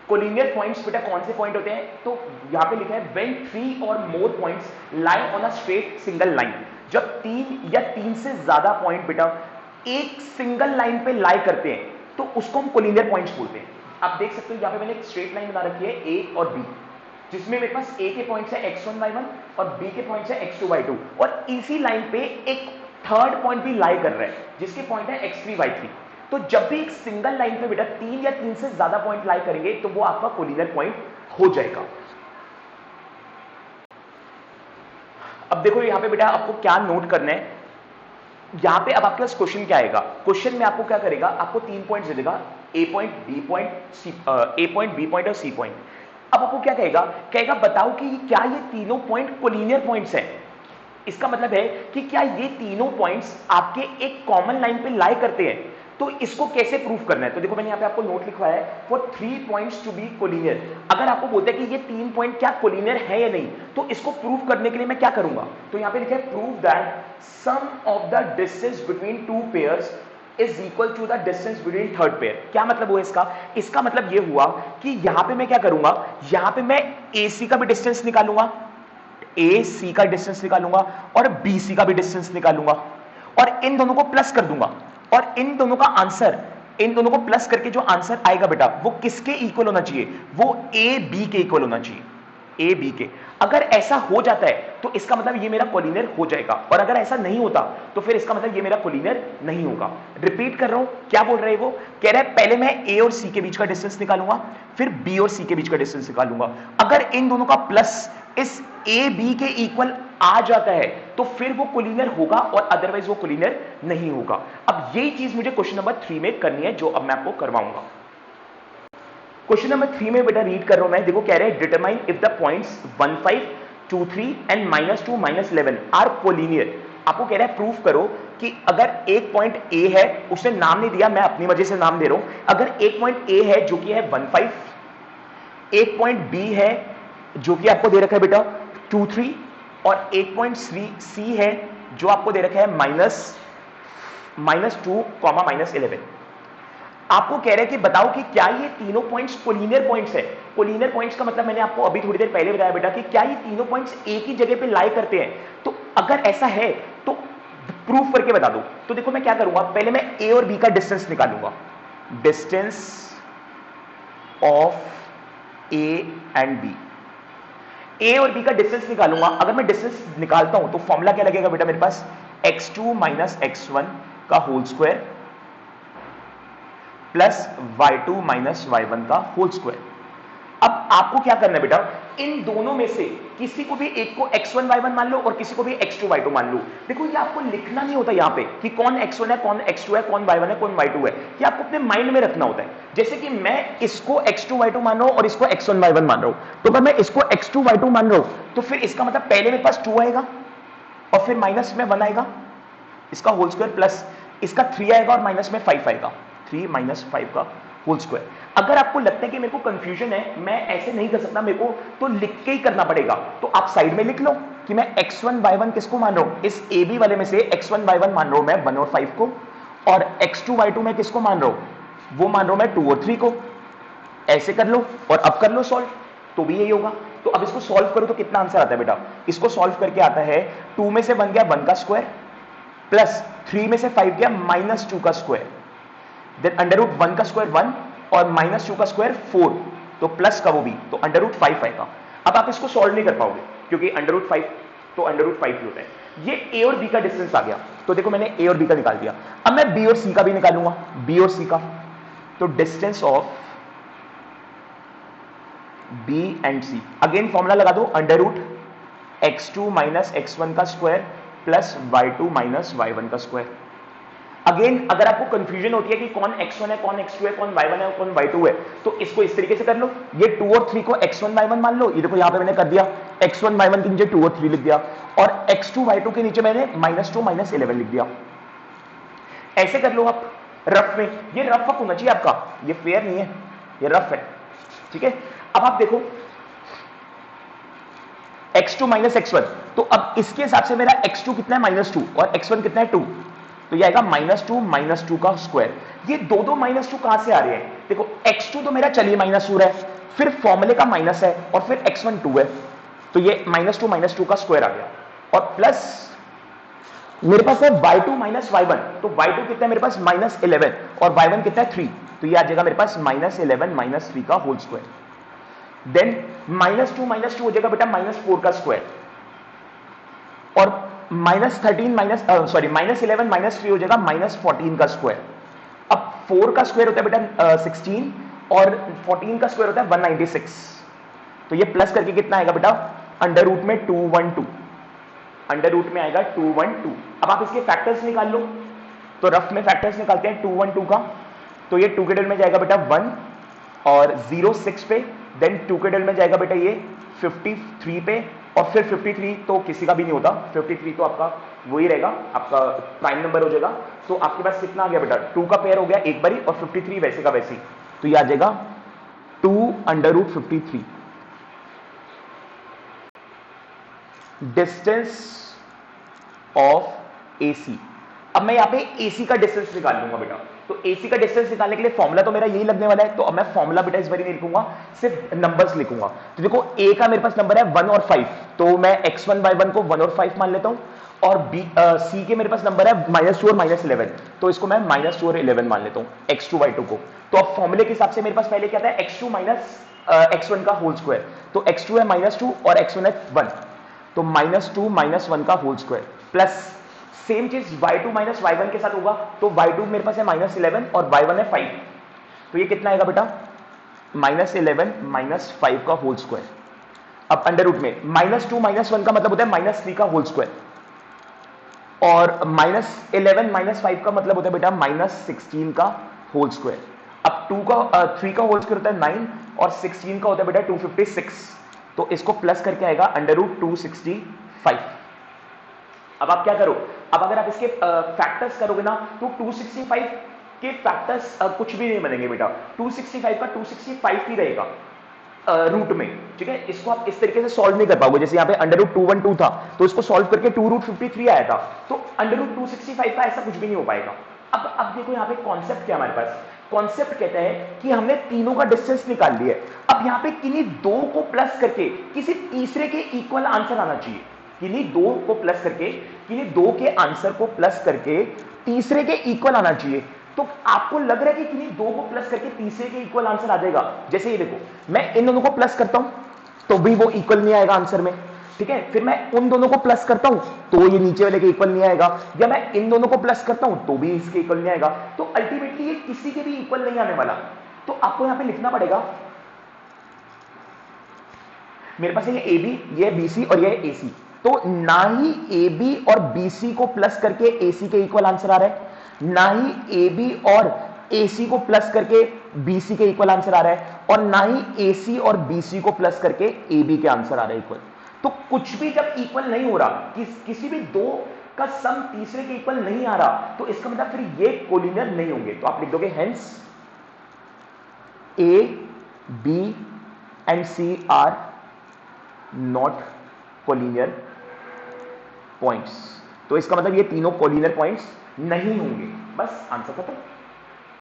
Collinear points बेटा कौन से पॉइंट होते हैं? तो यहां पे लिखा है व्हेन 3 और more points lie on a straight single line. जब 3 या 3 से ज्यादा पॉइंट बेटा एक सिंगल लाइन पे लाई करते हैं तो उसको हम कोलिनियर पॉइंट्स बोलते हैं। आप देख सकते हो यहां पे मैंने एक स्ट्रेट लाइन बना रखी है ए और बी, जिसमें मेरे पास ए के पॉइंट्स है x1 y1 और बी के पॉइंट्स है x2 y2, और इसी लाइन पे एक थर्ड पॉइंट भी लाई कर रहा है जिसके पॉइंट है x3 y3। तो जब भी एक सिंगल लाइन पे बेटा 3 या 3 से ज्यादा पॉइंट लाई करेंगे तो वो आपका कोलिनियर पॉइंट हो जाएगा। अब देखो यहां पे बेटा आपको क्या नोट करना है, यहां पे अब आपके पास क्वेश्चन क्या आएगा, क्वेश्चन में आपको क्या करेगा, आपको 3 पॉइंट्स दे देगा, ए पॉइंट, बी पॉइंट, ए पॉइंट, बी पॉइंट और सी पॉइंट। अब आपको क्या कहेगा बताओ कि क्या ये तीनों पॉइंट कोलिनियर पॉइंट्स हैं। इसका मतलब है कि क्या ये तीनों पॉइंट्स आपके एक कॉमन लाइन पे लाई करते हैं। तो इसको कैसे प्रूव करना है, तो देखो मैंने यहाँ पे आपको नोट लिखवाया है for 3 points to be collinear. अगर आपको बोलते हैं कि ये 3 पॉइंट क्या कोलिनियर है या नहीं, तो इसको प्रूव करने के लिए मैं क्या करूंगा, तो यहाँ पे लिखा है prove that sum of the distance between two pairs is equal to the distance between third pair. क्या मतलब हुआ इसका, इसका मतलब ये हुआ कि यहां पे मैं क्या करूंगा, यहां पे मैं AC का भी डिस्टेंस निकालूंगा, AC का डिस्टेंस निकालूंगा और BC का भी डिस्टेंस निकालूंगा और इन दोनों को प्लस कर दूंगा, और इन दोनों का आंसर, इन दोनों को प्लस करके जो आंसर आएगा बेटा वो किसके इक्वल होना चाहिए, वो AB के इक्वल होना चाहिए, AB के। अगर ऐसा हो जाता है तो इसका मतलब ये मेरा कोलिनियर हो जाएगा, और अगर ऐसा नहीं होता तो फिर इसका मतलब ये मेरा कोलिनियर नहीं होगा। रिपीट कर रहा हूं, क्या बोल रहे हैं वो, कह रहा है पहले मैं A और C के बीच का डिस्टेंस निकालूंगा, फिर B और C के बीच का डिस्टेंस निकालूंगा। अगर इन दोनों का प्लस इस AB के इक्वल आ जाता है तो फिर वो कोलिनियर होगा, और अदरवाइज वो कोलिनियर नहीं होगा। अब यही चीज मुझे क्वेश्चन नंबर 3 में करनी है, जो अब मैं आपको करवाऊंगा। क्वेश्चन नंबर 3 में बेटा रीड कर रहा हूं मैं, देखो कह रहे हैं determine if the points 1 5 2 3 and -2 -11 are collinear. आपको कह रहा है प्रूफ करो कि अगर एक पॉइंट A है, उसने नाम नहीं दिया, मैं अपनी मर्जी से नाम दे रहा हूं, अगर एक पॉइंट A है जो कि है 1 5, एक पॉइंट B है जो कि आपको दे रखा है बेटा 2 3, और एक पॉइंट C है जो आपको दे रखा है -2, -11। आपको कह रहे हैं कि बताओ कि क्या ये तीनों पॉइंट्स कोलिनियर पॉइंट्स है। कोलिनियर पॉइंट्स का मतलब मैंने आपको अभी थोड़ी देर पहले बताया बेटा कि क्या ये तीनों पॉइंट्स एक ही जगह पे लाई करते हैं। तो अगर ऐसा है तो प्रूफ करके बता दो। तो देखो मैं क्या करूंगा, पहले मैं A और B का डिस्टेंस निकालूंगा, distance of A and B। A और B का डिस्टेंस निकालूंगा। अगर मैं डिस्टेंस निकालता हूं तो फॉर्मूला क्या लगेगा बेटा मेरे पास, x2 - x1 का whole square plus y2 - y1 का होल स्क्वायर। अब आपको क्या करना है बेटा, इन दोनों में से किसी को भी एक को x1 y1 मान लो और किसी को भी x2 y2 मान लो। देखो ये आपको लिखना नहीं होता यहाँ पे कि कौन x1 है, कौन x2 है, कौन y1 है, कौन y2 है, ये आपको अपने माइंड में रखना होता है। जैसे कि मैं इसको x2 y2 मान रहा हूं और इसको x1 y1 मान रहा हूं, तो अगर मैं इसको x2 y2 मान रहा हूं तो फिर इसका मतलब पहले मेरे पास 2 आएगा और फिर माइनस में 1 आएगा, इसका होल स्क्वायर, प्लस इसका 3 आएगा और माइनस में 5 आएगा, 3 - 5 का होल स्क्वायर। अगर आपको लगता है कि मेरे को कंफ्यूजन है, मैं ऐसे नहीं कर सकता, मेरे को तो लिख के ही करना पड़ेगा, तो आप साइड में लिख लो कि मैं x1 y1 किसको मान रहा हूं, इस AB वाले में से x1 y1 मान रहा हूं मैं 1 और 5 को, और x2 y2 मैं किसको मान रहा हूं, वो मान रहा हूं मैं 2 और 3 को। ऐसे कर लो और अब कर लो सॉल्व, तो भी यही होगा। तो अब इसको सॉल्व करो तो कितना आंसर आता है बेटा, इसको सॉल्व करके आता है 2 में से 1 गया 1 का स्क्वायर, प्लस 3 में से 5 गया -2 का स्क्वायर, देन √1 का स्क्वायर 1 और -2 का स्क्वायर 4, तो प्लस का वो भी, तो √5 आएगा। अब आप इसको सॉल्व नहीं कर पाओगे क्योंकि √5 तो √5 ही होता है। ये A और B का डिस्टेंस आ गया, तो देखो मैंने A और B का निकाल दिया। अब मैं B और C का भी निकालूंगा, B और C का, तो distance of B and C, again formula लगा दो, √x2 - x1 का स्क्वायर प्लस y2 - y1 का स्क्वायर। अगेन अगर आपको कंफ्यूजन होती है कि कौन x1 है, कौन x2 है, कौन y1 है, कौन y2 है, तो इसको इस तरीके से कर लो, ये 2 और 3 को x1 y1 मान लो, ये देखो यहां पे मैंने कर दिया, x1 y1 के नीचे 2 और 3 लिख दिया, और x2 y2 के नीचे मैंने -2 - 11 लिख दिया। ऐसे कर लो आप रफ में, ये रफ होना चाहिए आपका, ये फेयर नहीं है, ये रफ है, ठीक है। अब आप देखो x2 - x1, तो अब इसके हिसाब से मेरा x2 कितना है -2 और x1 कितना है 2, तो ये आएगा -2 का स्क्वायर। ये दो -2 कहां से आ रहे हैं, देखो x2 तो मेरा चलिए -2 है, फिर फॉर्मूले का माइनस है और फिर x1 2 है, तो ये -2 का स्क्वायर आ गया, और प्लस मेरे पास है y2 माइनस y1, तो y2 कितना है मेरे पास -11 और y1 कितना है 3, तो ये आ जाएगा मेरे पास -11 - 3 का होल स्क्वायर। देन -2 हो जाएगा बेटा -4 का स्क्वायर, और -11 - 3 हो जाएगा -14 का स्क्वायर। अब 4 का स्क्वायर होता है बेटा 16 और 14 का स्क्वायर होता है 196, तो ये प्लस करके कितना आएगा बेटा अंडर रूट में 212, अंडर रूट में आएगा 212। अब आप इसके फैक्टर्स निकाल लो, तो रफ में फैक्टर्स निकालते हैं 212 का, तो ये 2 के डबल में जाएगा बेटा 1 और 0 6 पे, देन 2 के डबल में जाएगा बेटा ये 53 पे, और फिर 53 तो किसी का भी नहीं होता, 53 तो आपका वही रहेगा, आपका प्राइम नंबर हो जाएगा। तो आपके पास कितना आ गया बेटा 2 का पेयर हो गया एक बारी, और 53 वैसे का वैसे ही, तो ये आ जाएगा 2√53। Distance of AC। अब मैं यहां पे AC का डिस्टेंस निकाल लूंगा बेटा, तो AC का डिस्टेंस निकालने के लिए फॉर्मूला तो मेरा यही लगने वाला है, तो अब मैं फॉर्मूला बेटा इस बारी नहीं लिखूंगा, सिर्फ नंबर्स लिखूंगा। तो देखो A का मेरे पास नंबर है 1 और 5, तो मैं x1 y1 को 1 और 5 मान लेता हूं, और C के मेरे पास नंबर है -2 और -11, तो इसको मैं -2 और 11 मान लेता हूं x2 y2 को। तो अब फॉर्मूले के हिसाब से मेरे पास पहले क्या था x2 माइनस x1 का होल स्क्वायर, तो x2 है -2 और x1 है 1, तो -2 - 1 का होल स्क्वायर, प्लस सेम चीज y2 माइनस y1 के साथ होगा, तो y2 मेरे पास है -11 और y1 है 5, तो ये कितना आएगा बेटा -11 - 5 का होल स्क्वायर। अब अंडर रूट में -2 - 1 का मतलब होता है -3 का होल स्क्वायर, और -11 - 5 का मतलब होता है बेटा -16 का होल स्क्वायर। अब 3 का होल स्क्वायर होता है 9 और 16 का होता है बेटा 256, तो इसको प्लस करके आएगा अंडर रूट 265। अब आप क्या करो, अब अगर आप इसके फैक्टर्स करोगे ना, तो 265 के फैक्टर्स कुछ भी नहीं बनेंगे बेटा, 265 का 265 ही रहेगा रूट में, ठीक है। इसको आप इस तरीके से सॉल्व नहीं कर पाओगे, जैसे यहाँ पे अंडर रूट 212 था, तो इसको सॉल्व करके 2√53 आया था, तो अंडर रूट 265 का ऐसा कुछ भी नहीं हो पाएगा। अब देखो यहाँ पे कॉन्सेप्ट क्या हमारे पास, कॉन्सेप्ट कहता है कि हमने तीनों का डिस्टेंस निकाल लिया है, अब यहाँ पे किन्हीं दो को प्लस करके किसी तीसरे के इक्वल आंसर आना चाहिए, किन्हीं दो को प्लस करके, किन्हीं दो के आंसर को प्लस करके तीसरे के इक्वल आना चाहिए। तो आपको लग रहा है कि किन्हीं दो को प्लस करके तीसरे के इक्वल आंसर आ जाएगा, जैसे ये देखो मैं इन दोनों को प्लस करता हूं तो भी वो इक्वल नहीं आएगा आंसर में, ठीक है। फिर मैं उन दोनों को प्लस करता हूं तो ये नीचे वाले के इक्वल नहीं आएगा, या मैं इन दोनों को प्लस करता हूं तो भी इसके इक्वल नहीं आएगा, तो अल्टीमेटली ये किसी के भी इक्वल नहीं आने वाला। तो आपको यहां पे लिखना पड़ेगा, मेरे पास है ये AB, ये BC और ये AC, तो ना ही AB और BC को प्लस करके AC के इक्वल आंसर आ रहा है, ना ही AB और AC को प्लस करके BC के इक्वल आंसर आ रहा है, और ना ही AC और BC को प्लस करके AB के आंसर आ रहा है इक्वल। तो कुछ भी जब इक्वल नहीं हो रहा, किसी भी दो का सम तीसरे के इक्वल नहीं आ रहा, तो इसका मतलब फिर ये कोलिनियर नहीं होंगे, तो आप लिख दोगे hence A, B and C are not collinear points, तो इसका मतलब ये तीनों कोलिनियर पॉइंट्स नहीं होंगे, बस आंसर खत्म।